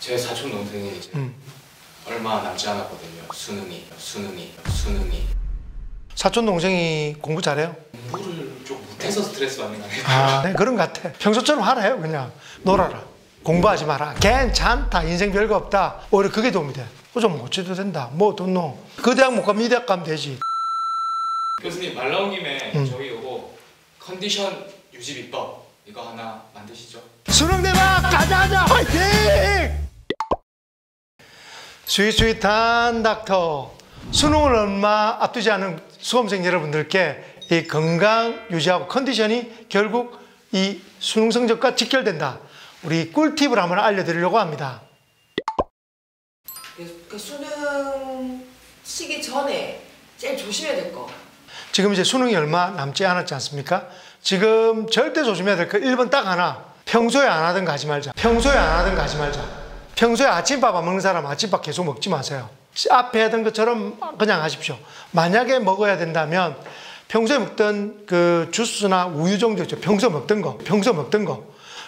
제 사촌 동생이 이제 얼마 남지 않았거든요. 수능이. 사촌 동생이 공부 잘해요? 공부를 좀 못해서 스트레스 받는 거 아니에요? 아, 네, 그런 것 같아. 평소처럼 하래요. 그냥 놀아라. 공부하지 마라. 괜찮다. 인생 별거 없다. 오히려 그게 도움이 돼. 좀 못 쳐도 된다. 뭐 돈노. 그 대학 못 가면 이 대학 가면 되지. 교수님 말 나온 김에 저희 요거 컨디션 유지 비법 이거 하나 만드시죠. 수능 대박 가자 화이팅! 스윗스윗한 닥터, 수능을 얼마 앞두지 않은 수험생 여러분들께 이 건강 유지하고 컨디션이 결국 이 수능 성적과 직결된다. 우리 꿀팁을 한번 알려드리려고 합니다. 그 수능 시기 전에 제일 조심해야 될 거. 지금 이제 수능이 얼마 남지 않았지 않습니까? 지금 절대 조심해야 될 거 1번 딱 하나. 평소에 안 하던 거 하지 말자. 평소에 아침밥 안 먹는 사람 아침밥 계속 먹지 마세요. 앞에 하던 것처럼 그냥 하십시오. 만약에 먹어야 된다면 평소에 먹던 그 주스나 우유 정도 있죠. 평소 먹던 거.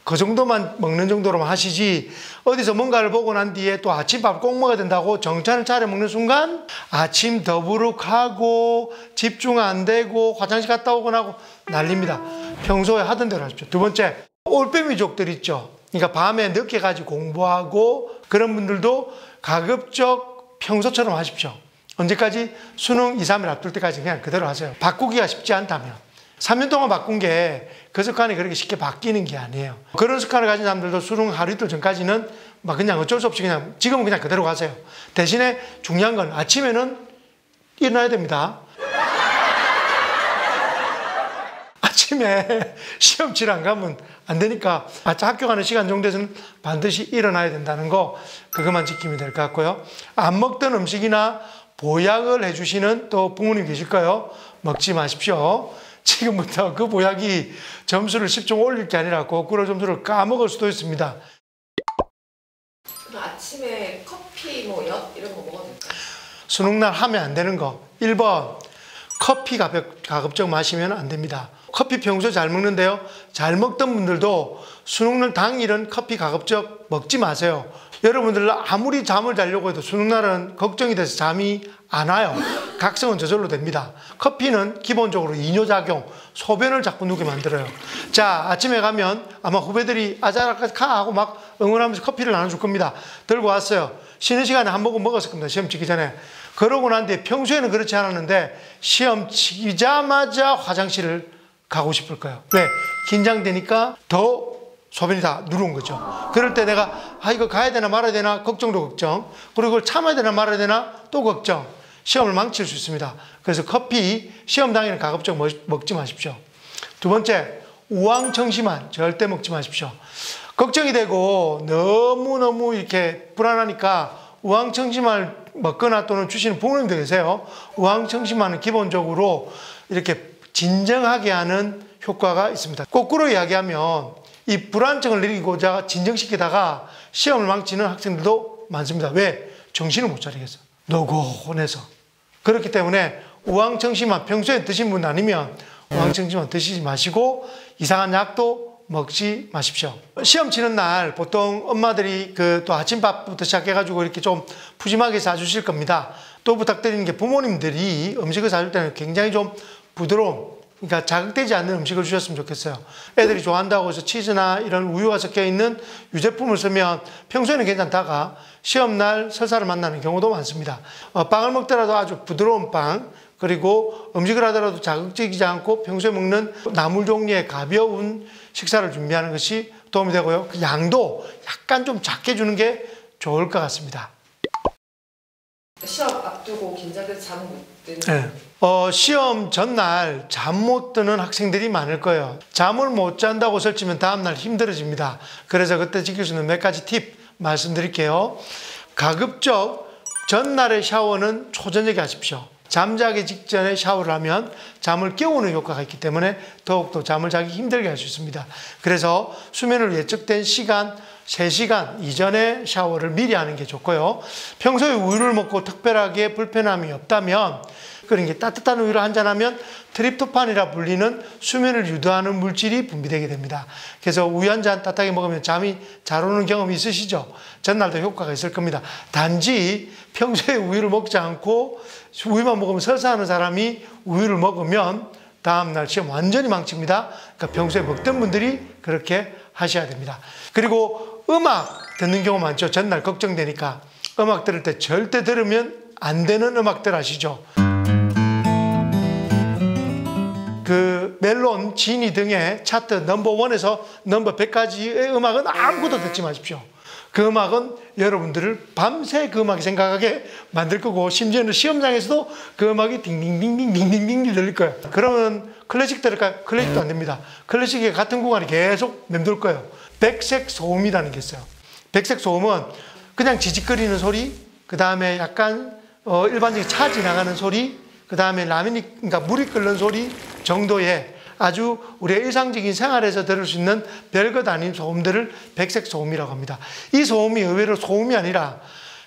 그 정도만 먹는 정도로만 하시지, 어디서 뭔가를 보고 난 뒤에 또 아침밥 꼭 먹어야 된다고 정찬을 차려 먹는 순간 아침 더부룩하고 집중 안 되고 화장실 갔다 오거나 하고 난립니다. 평소에 하던 대로 하십시오. 두 번째, 올빼미족들 있죠. 그러니까 밤에 늦게 가지고 공부하고 그런 분들도 가급적 평소처럼 하십시오. 언제까지? 수능 2, 3일 앞둘 때까지 그냥 그대로 하세요. 바꾸기가 쉽지 않다면. 3년 동안 바꾼 게 그 습관이 그렇게 쉽게 바뀌는 게 아니에요. 그런 습관을 가진 사람들도 수능 하루 이틀 전까지는 막 그냥 어쩔 수 없이 그냥 지금은 그냥 그대로 가세요. 대신에 중요한 건 아침에는 일어나야 됩니다. 아침에 시험 치러 안 가면 안 되니까 학교 가는 시간 정도에서는 반드시 일어나야 된다는 거, 그것만 지키면 될 것 같고요. 안 먹던 음식이나 보약을 해주시는 또 부모님 계실 거예요. 먹지 마십시오. 지금부터 그 보약이 점수를 10점 올릴 게 아니라 거꾸로 점수를 까먹을 수도 있습니다. 그럼 아침에 커피, 엿 이런 거 먹어도 될까요? 수능날 하면 안 되는 거. 1번, 커피 가급적 마시면 안 됩니다. 커피 평소에 잘 먹는데요. 잘 먹던 분들도 수능날 당일은 커피 가급적 먹지 마세요. 여러분들 아무리 잠을 자려고 해도 수능날은 걱정이 돼서 잠이 안 와요. 각성은 저절로 됩니다. 커피는 기본적으로 이뇨작용, 소변을 자꾸 누게 만들어요. 자, 아침에 가면 아마 후배들이 아자라카 하고 막 응원하면서 커피를 나눠줄 겁니다. 들고 왔어요. 쉬는 시간에 한 모금 먹었을 겁니다. 시험 치기 전에. 그러고 난 뒤에 평소에는 그렇지 않았는데 시험 치자마자 화장실을 가고 싶을 거예요. 왜? 긴장되니까 더 소변이 다 누른 거죠. 그럴 때 내가 이거 가야 되나 말아야 되나 걱정도 걱정, 그리고 이걸 참아야 되나 말아야 되나 또 걱정. 시험을 망칠 수 있습니다. 그래서 커피 시험 당일은 가급적 먹지 마십시오. 두 번째, 우황청심환 절대 먹지 마십시오. 걱정이 되고 너무너무 이렇게 불안하니까 우황청심환을 먹거나 또는 주시는 부모님도 계세요. 우황청심환은 기본적으로 이렇게 진정하게 하는 효과가 있습니다. 거꾸로 이야기하면 이 불안증을 느끼고자 진정시키다가 시험을 망치는 학생들도 많습니다. 왜? 정신을 못 차리겠어. 노곤해서. 그렇기 때문에 우황청심환 평소에 드신 분 아니면 우황청심환 드시지 마시고 이상한 약도 먹지 마십시오. 시험 치는 날 보통 엄마들이 또 아침밥부터 시작해가지고 이렇게 좀 푸짐하게 사주실 겁니다. 또 부탁드리는 게 부모님들이 음식을 사줄 때는 굉장히 좀 부드러운, 그러니까 자극되지 않는 음식을 주셨으면 좋겠어요. 애들이 좋아한다고 해서 치즈나 이런 우유가 섞여 있는 유제품을 쓰면 평소에는 괜찮다가 시험날 설사를 만나는 경우도 많습니다. 빵을 먹더라도 아주 부드러운 빵, 그리고 음식을 하더라도 자극적이지 않고 평소에 먹는 나물 종류의 가벼운 식사를 준비하는 것이 도움이 되고요. 그 양도 약간 좀 작게 주는 게 좋을 것 같습니다. 시험 앞두고 긴장돼서 잠 못 드는. 네. 시험 전날 잠 못 드는 학생들이 많을 거예요. 잠을 못 잔다고 설치면 다음날 힘들어집니다. 그래서 그때 지킬 수 있는 몇 가지 팁 말씀드릴게요. 가급적 전날의 샤워는 초저녁에 하십시오. 잠자기 직전에 샤워를 하면 잠을 깨우는 효과가 있기 때문에 더욱더 잠을 자기 힘들게 할 수 있습니다. 그래서 수면을 예측된 시간 3시간 이전에 샤워를 미리 하는 게 좋고요. 평소에 우유를 먹고 특별하게 불편함이 없다면 그러니까 따뜻한 우유를 한잔하면 트립토판이라 불리는 수면을 유도하는 물질이 분비되게 됩니다. 그래서 우유 한 잔 따뜻하게 먹으면 잠이 잘 오는 경험이 있으시죠? 전날도 효과가 있을 겁니다. 단지 평소에 우유를 먹지 않고 우유만 먹으면 설사하는 사람이 우유를 먹으면 다음날 시험 완전히 망칩니다. 그러니까 평소에 먹던 분들이 그렇게 하셔야 됩니다. 그리고 음악 듣는 경우 많죠. 전날 걱정되니까 음악 들을 때 절대 들으면 안 되는 음악들 아시죠? 그 멜론, 지니 등의 차트 넘버1에서 넘버 100까지의 음악은 아무것도 듣지 마십시오. 그 음악은 여러분들을 밤새 그 음악이 생각하게 만들 거고, 심지어는 시험장에서도 그 음악이 딩딩딩딩딩딩딩 들릴 거예요. 그러면 클래식 들을까요? 클래식도 안 됩니다. 클래식의 같은 구간이 계속 맴돌 거예요. 백색 소음이라는 게 있어요. 백색 소음은 그냥 지직거리는 소리, 그 다음에 약간 일반적인 차 지나가는 소리, 그 다음에 라면이, 그러니까 물이 끓는 소리 정도의 아주 우리의 일상적인 생활에서 들을 수 있는 별것 아닌 소음들을 백색 소음이라고 합니다. 이 소음이 의외로 소음이 아니라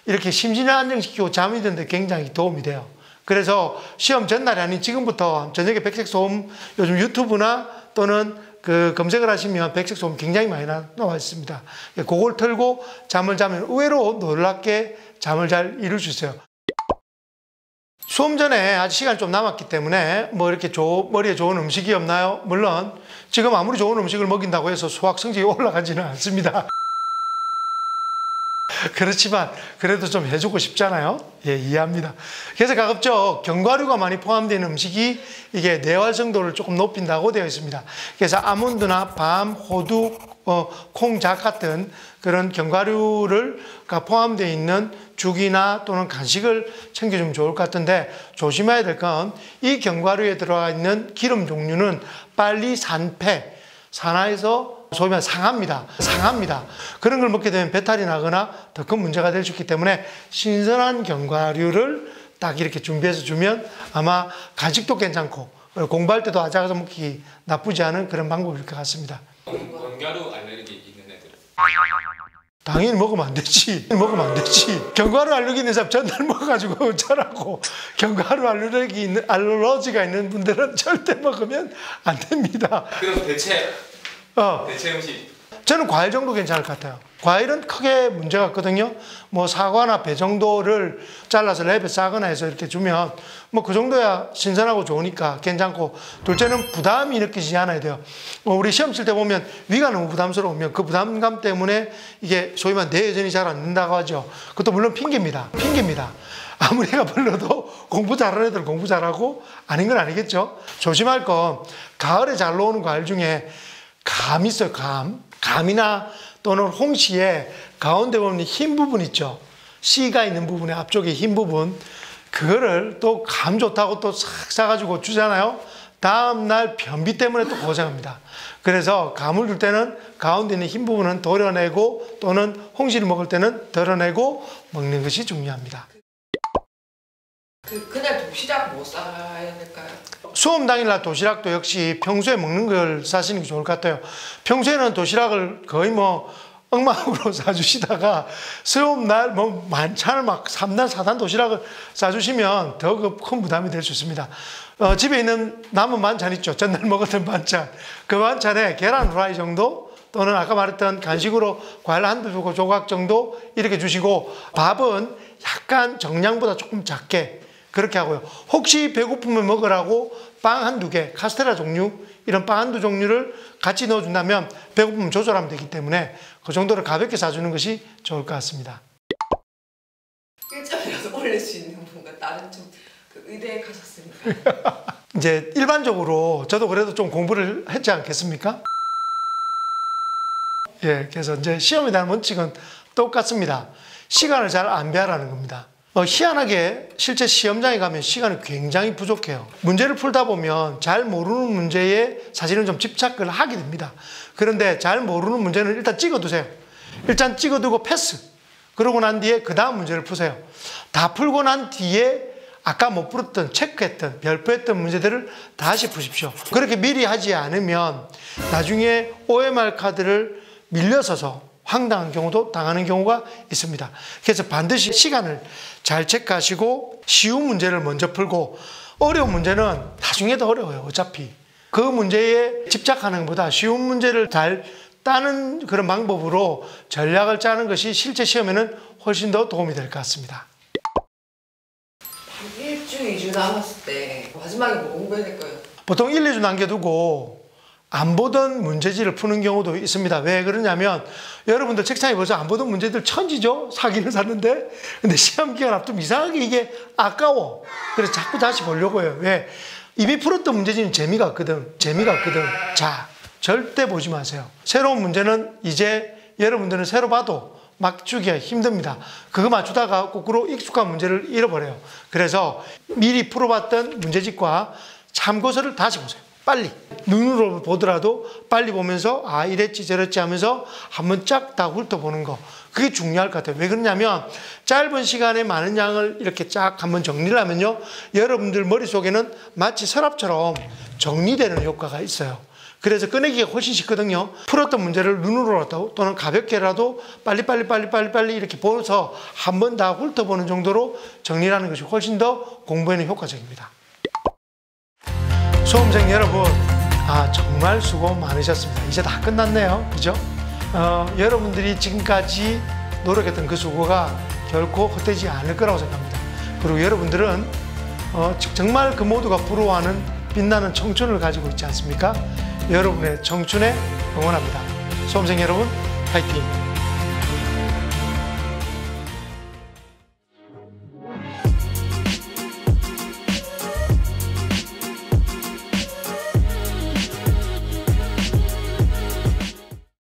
이렇게 심신을 안정시키고 잠이 드는데 굉장히 도움이 돼요. 그래서 시험 전날이 아닌 지금부터 저녁에 백색 소음, 요즘 유튜브나 또는 그 검색을 하시면 백색 소음 굉장히 많이 나와 있습니다. 그걸 틀고 잠을 자면 의외로 놀랍게 잠을 잘 이룰 수 있어요. 수험 전에 아직 시간이 좀 남았기 때문에 뭐 이렇게 머리에 좋은 음식이 없나요? 물론 지금 아무리 좋은 음식을 먹인다고 해서 수학 성적이 올라가지는 않습니다. 그렇지만 그래도 좀 해주고 싶잖아요. 예, 이해합니다. 그래서 가급적 견과류가 많이 포함된 음식이 이게 뇌활성도를 조금 높인다고 되어 있습니다. 그래서 아몬드나 밤, 호두, 콩작 같은 그런 견과류를 포함되어 있는 죽이나 또는 간식을 챙겨주면 좋을 것 같은데, 조심해야 될 건 이 견과류에 들어가 있는 기름 종류는 빨리 산화해서 소위 말해 상합니다. 그런 걸 먹게 되면 배탈이 나거나 더 큰 문제가 될 수 있기 때문에 신선한 견과류를 딱 이렇게 준비해서 주면 아마 간식도 괜찮고 공부할 때도 아작아서 먹기 나쁘지 않은 그런 방법일 것 같습니다. 견과류 알레르기 있는 애들 당연히 먹으면 안 되지. 견과류 알레르기 있는 사람 전날 먹어가지고 어쩌라고. 견과류 알러지가 있는 분들은 절대 먹으면 안 됩니다. 그럼 대체 음식 저는 과일 정도 괜찮을 것 같아요. 과일은 크게 문제가 없거든요. 뭐 사과나 배 정도를 잘라서 랩에 싸거나 해서 이렇게 주면 뭐 그 정도야 신선하고 좋으니까 괜찮고, 둘째는 부담이 느껴지지 않아야 돼요. 우리 시험 칠 때 보면 위가 너무 부담스러우면 그 부담감 때문에 이게 소위 말해 뇌회전이 잘 안 된다고 하죠. 그것도 물론 핑계입니다. 아무리 애가 불러도 공부 잘하는 애들 공부 잘하고 아닌 건 아니겠죠. 조심할 건 가을에 잘 나오는 과일 중에 감 있어요. 감이나 또는 홍시에 가운데 보면 흰 부분 있죠. 씨가 있는 부분에 앞쪽에 흰 부분, 그거를 또 감 좋다고 또 싹 싸가지고 주잖아요. 다음날 변비 때문에 또 고생합니다. 그래서 감을 줄 때는 가운데 있는 흰 부분은 도려내고, 또는 홍시를 먹을 때는 덜어내고 먹는 것이 중요합니다. 그날 도시락 뭐 싸야 될까요? 수험 당일날 도시락도 역시 평소에 먹는 걸 싸시는 게 좋을 것 같아요. 평소에는 도시락을 거의 뭐 엉망으로 싸주시다가 수업날 뭐 만찬을 막 3단 4단 도시락을 싸주시면 더 큰 부담이 될 수 있습니다. 집에 있는 남은 반찬 있죠. 전날 먹었던 반찬, 그 반찬에 계란 후라이 정도, 또는 아까 말했던 간식으로 과일 한두 조각 정도 이렇게 주시고, 밥은 약간 정량보다 조금 작게 그렇게 하고요. 혹시 배고프면 먹으라고 빵 한두 개, 카스테라 종류, 이런 빵 한두 종류를 같이 넣어준다면 배고프면 조절하면 되기 때문에 그 정도를 가볍게 사주는 것이 좋을 것 같습니다. 1점이라도 올릴 수 있는 뭔가 다른 좀 의대에 가셨습니까? 이제 일반적으로 저도 그래도 좀 공부를 했지 않겠습니까? 예, 그래서 이제 시험에 대한 원칙은 똑같습니다. 시간을 잘 안배하라는 겁니다. 희한하게 실제 시험장에 가면 시간이 굉장히 부족해요. 문제를 풀다 보면 잘 모르는 문제에 사실은 좀 집착을 하게 됩니다. 그런데 잘 모르는 문제는 일단 찍어두세요. 일단 찍어두고 패스. 그러고 난 뒤에 그 다음 문제를 푸세요. 다 풀고 난 뒤에 아까 못 풀었던, 체크했던, 별표했던 문제들을 다시 푸십시오. 그렇게 미리 하지 않으면 나중에 OMR 카드를 밀려서서 황당한 경우도 당하는 경우가 있습니다. 그래서 반드시 시간을 잘 체크하시고 쉬운 문제를 먼저 풀고 어려운 문제는 나중에 더 어려워요. 어차피 그 문제에 집착하는 것보다 쉬운 문제를 잘 따는 그런 방법으로 전략을 짜는 것이 실제 시험에는 훨씬 더 도움이 될 것 같습니다. 한 1주, 2주 남았을 때 마지막에 뭐 공부해야 될까요? 보통 1, 2주 남겨두고 안 보던 문제지를 푸는 경우도 있습니다. 왜 그러냐면 여러분들 책상에 벌써 안 보던 문제들 천지죠? 사기는 샀는데 근데 시험 기간 앞두면 이상하게 이게 아까워. 그래서 자꾸 다시 보려고 해요. 왜? 이미 풀었던 문제지는 재미가 없거든. 자, 절대 보지 마세요. 새로운 문제는 이제 여러분들은 새로 봐도 맞추기가 힘듭니다. 그거 맞추다가 거꾸로 익숙한 문제를 잃어버려요. 그래서 미리 풀어봤던 문제집과 참고서를 다시 보세요. 빨리 눈으로 보더라도 빨리 보면서 아 이랬지 저랬지 하면서 한번 쫙 다 훑어보는 거, 그게 중요할 것 같아요. 왜 그러냐면 짧은 시간에 많은 양을 이렇게 쫙 한번 정리를 하면요, 여러분들 머릿속에는 마치 서랍처럼 정리되는 효과가 있어요. 그래서 꺼내기가 훨씬 쉽거든요. 풀었던 문제를 눈으로라도 또는 가볍게라도 빨리 이렇게 보면서 한 번 다 훑어보는 정도로 정리하는 것이 훨씬 더 공부에는 효과적입니다. 수험생 여러분, 정말 수고 많으셨습니다. 이제 다 끝났네요. 그죠? 여러분들이 지금까지 노력했던 그 수고가 결코 헛되지 않을 거라고 생각합니다. 그리고 여러분들은 정말 그 모두가 부러워하는 빛나는 청춘을 가지고 있지 않습니까? 여러분의 청춘에 응원합니다. 수험생 여러분, 파이팅!